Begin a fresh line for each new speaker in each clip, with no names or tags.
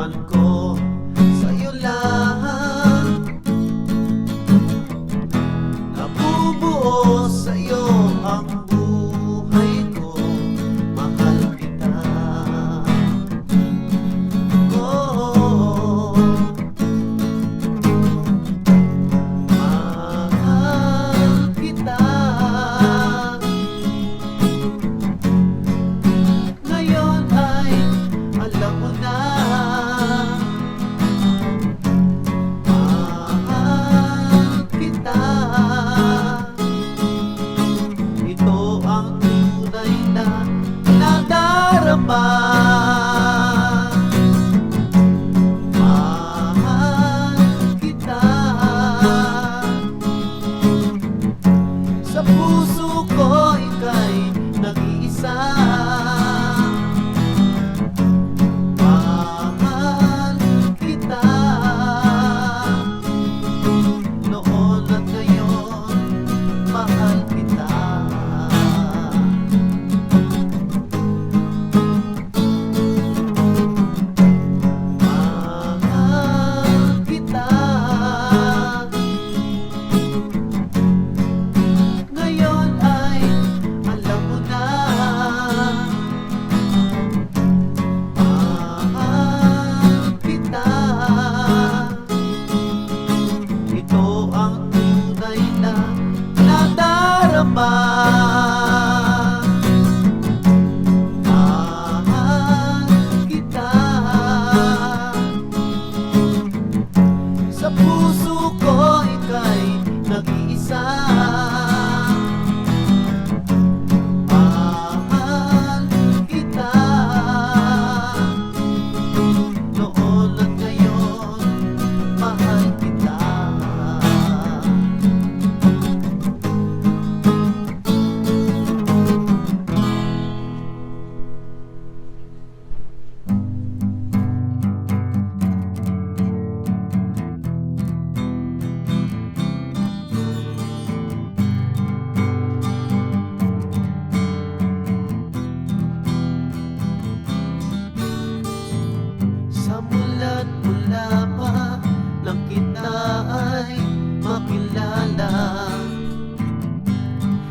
nararamdaman ko sa'yo lang. Nabubuo sa'yo ang buhay ko, mahal kita. Oh, mahal kita. Ngayon ay alam mo na, mahal kita. Ito ang tunay na nadarama. Mahal kita. Sa puso ko ika'y nag-iisa. Mahal kita. Noon at ngayon, mahal kita. Mahal kita. Ngayon ay alam mo na, mahal kita. Ito ang tunay na nadarama. Mahal kita. Sa puso ko ika'y nag-iisa. Mahal kita. Noon at ngayon, mahal kita. Sa mula't mula pa nang kita ay makilala,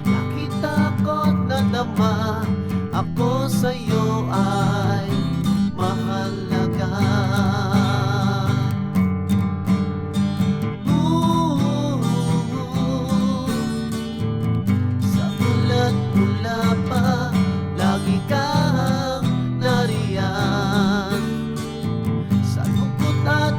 nakita ko't nadama ako sa'yo ay mahalaga. Sa mula't mula pa lagi kang nariyan. Sa lungkot at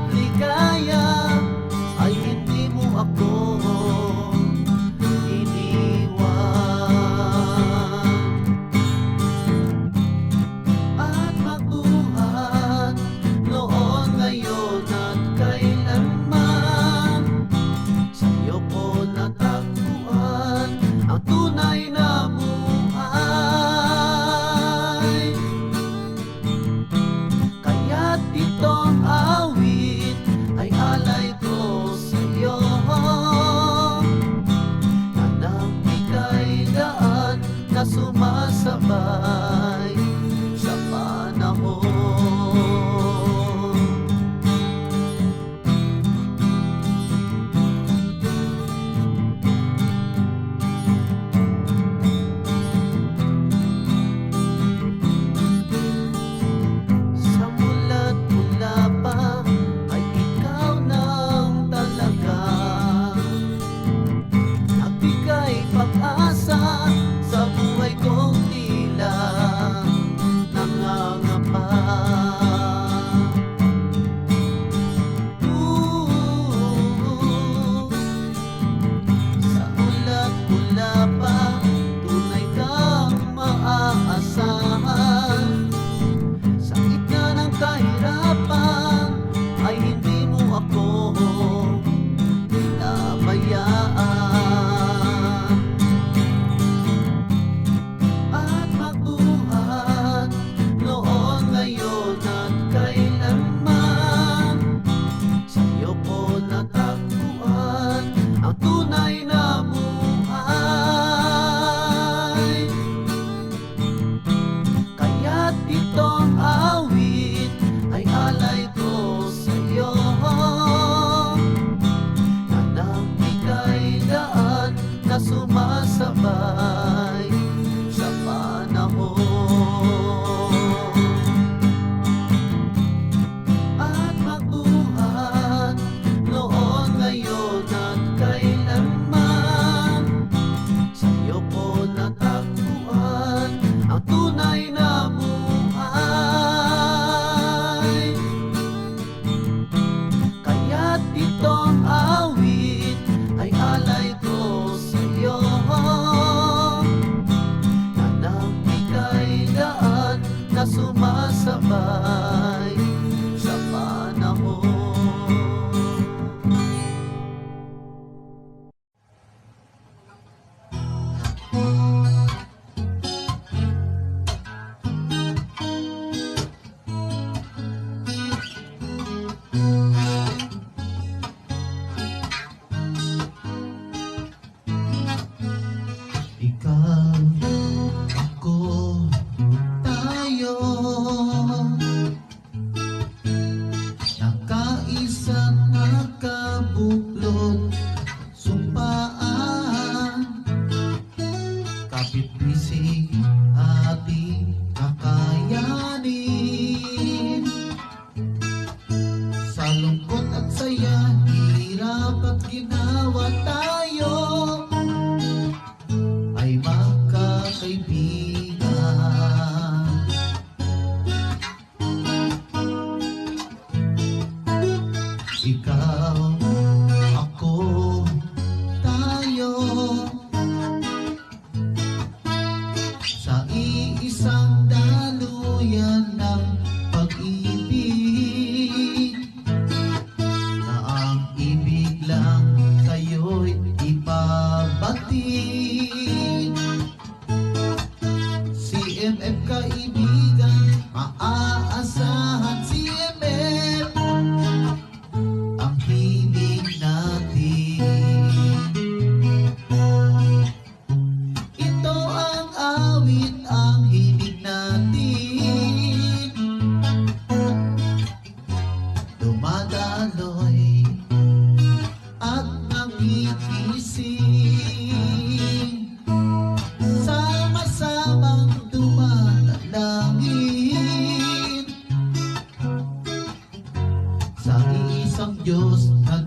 Diyos na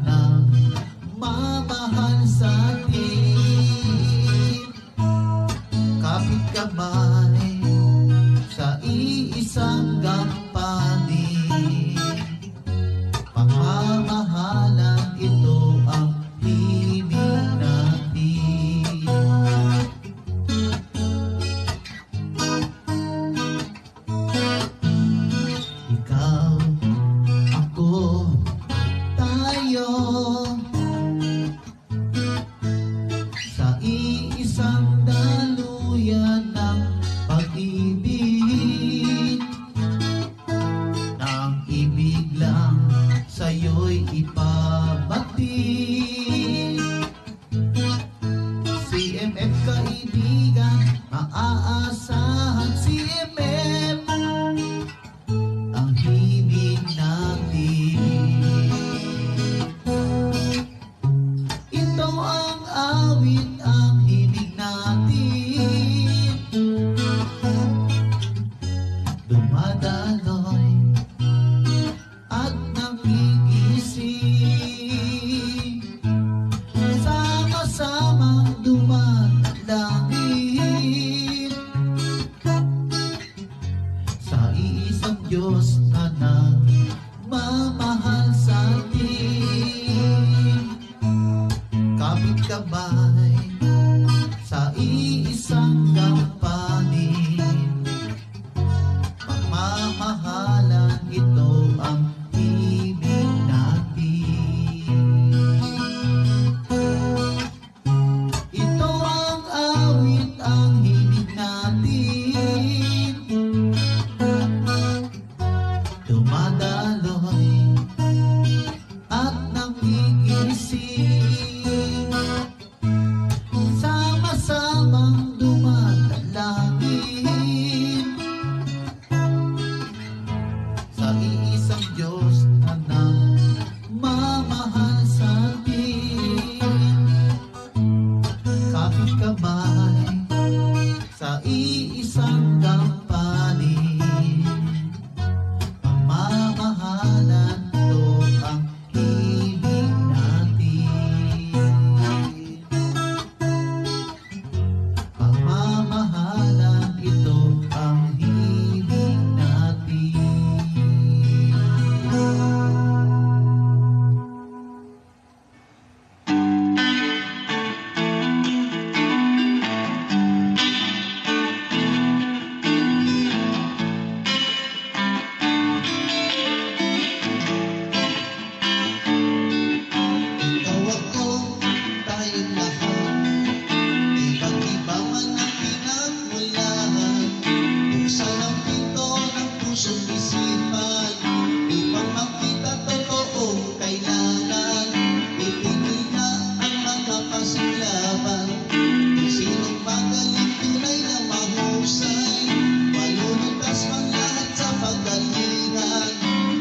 nagmamahal sa atin. Kapit kamay sa iisang gampanin. Pagmamahalan, ito ang himig natin. Ikaw, ako, tayo, sa iisang daluyan ng pag-ibig. Nang ibig lang sa'yo'y ipabatid. CMF kaibigan, maaasahan CMF ang himig natin. Ito ang awit, ang himig natin. Dumadaloy at nagigising, sama-samang dumadalangin sa iisang Diyos na nagmamahal sa atin. Kapit kamay sa iisang gampanin. Pagmamahalan, ito ang himig natin. Ito ang awit, ang himig natin. Dumadaloy at nagigising, sama-samang dumadalangin sa iisang Diyos na nagmamahal sa atin. Kapit kamay sa iisang gampanin. Pagmamahalan, ito ang himig natin. Pagmamahalan, ito ang himig natin. Ikaw, ako, tayong lahat, iba't iba man ang pinagmulan. Buksan ang pinto ng puso't isipan, upang makita totoong kailangan. Ipigil na ang mga pasiglaban, kung sinong magaling tunay na mahusay. Malulutas mang lahat sa paggalingan,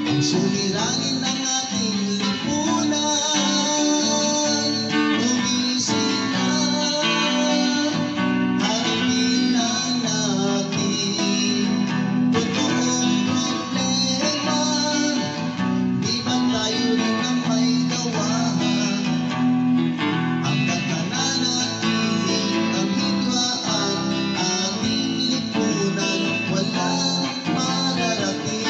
ang suliranin ng ating lipunan. Gumising na, harapin na natin totoong problema. Di ba tayo rin ang may gawahan? Hanggang nananatiling ang hidwaan, ating lipunan walang mararating.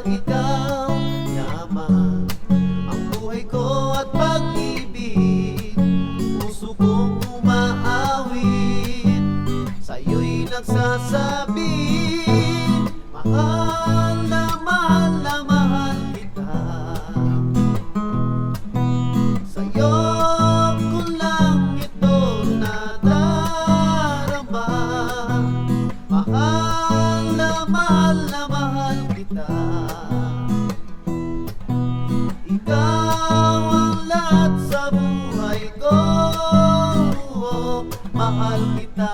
ikaw yaman. Ang buhay ko at pag-ibig, puso kong umaawit, sa'yo'y nagsasabi, mahal na mahal na mahal kita. Sa'yo ko lang ito nadarama, mahal na mahal na mahal kita. Ikaw ang lahat sa buhay ko, mahal kita.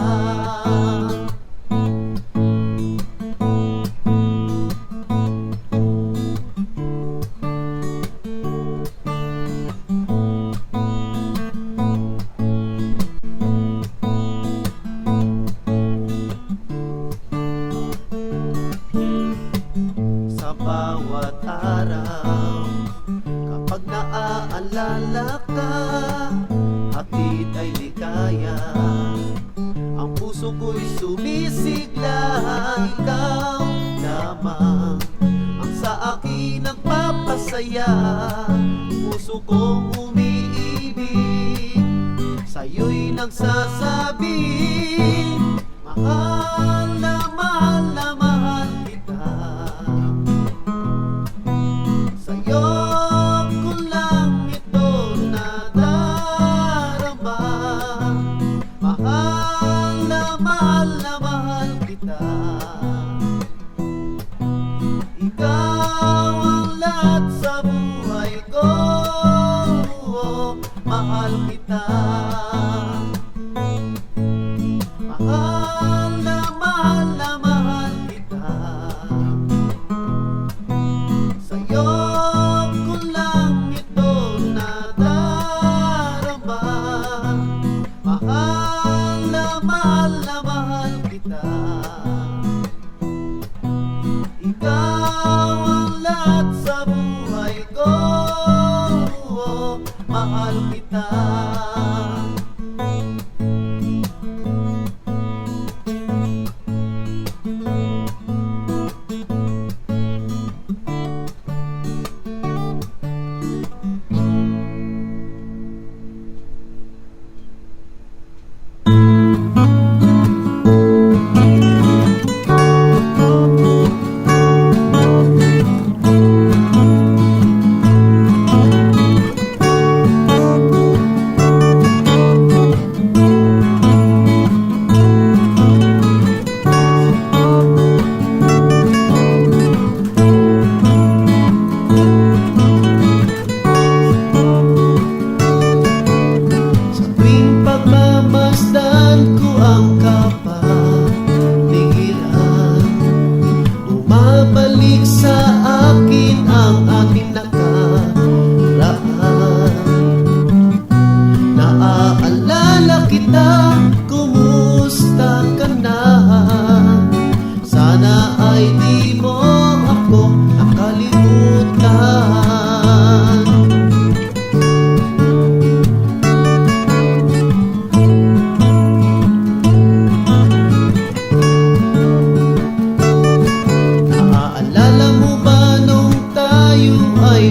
Sa bawat araw, kapag naaalala ka, hatid ay likaya. Ang puso ko'y sumisigla, ikaw lamang ang sa akin nagpapasaya. Puso kong umiibig, sa'yo'y nagsasabi, mahal na mahal na mahal kita. Sa'yo ko lang ito nadarama, mahal na mahal na mahal kita. Ikaw ang lahat sa buhay ko, mahal kita. Mahal na mahal na mahal kita. Sa'yo ko lang ito nadarama, mahal na mahal na mahal kita. Ikaw ang lahat sa buhay ko, mahal kita. Pagmamasdan ko ang kapaligiran, bumabalik sa akin ang aking nakaraan. Naaalala kita, kumusta ka na? Sana ay di mo ako nakalimutan. Naaalala mo ba nung tayo ay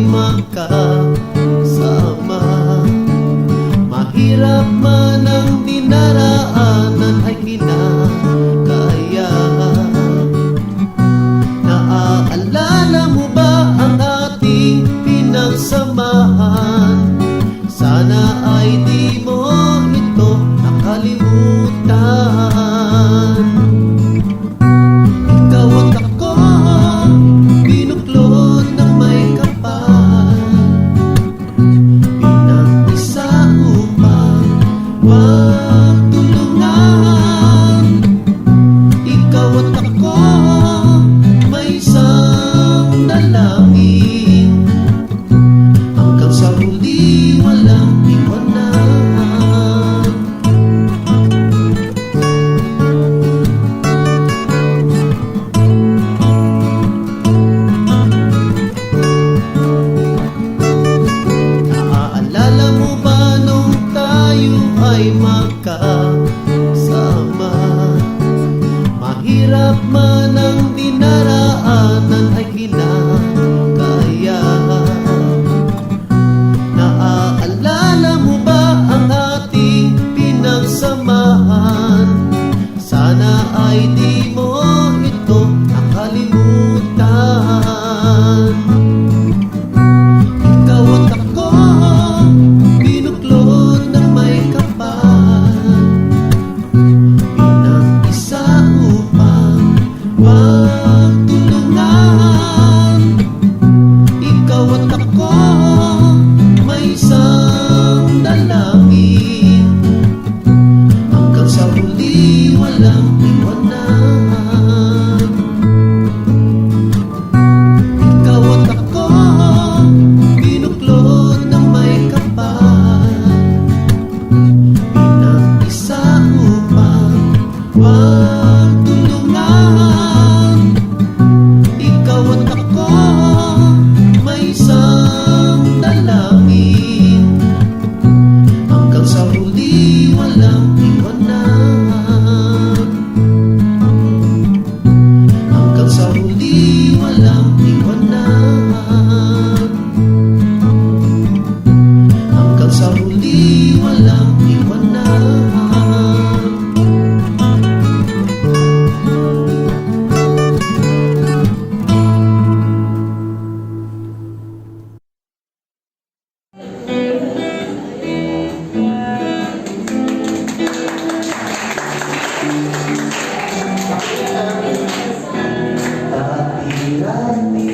dati-dati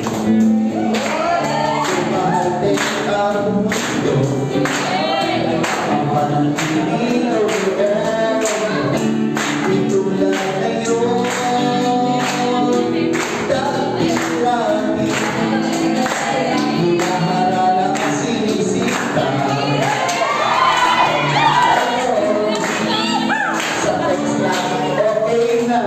sumahati ang mundo. Ang panangkiling o lugar itulad na yun. Dati-dati hinaharap ang sinisita. Sa text lang okay na.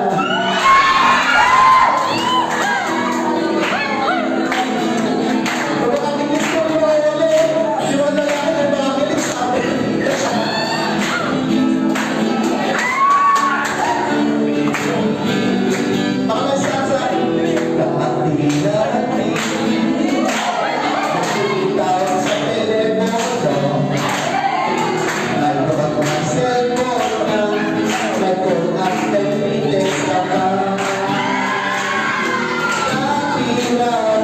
Love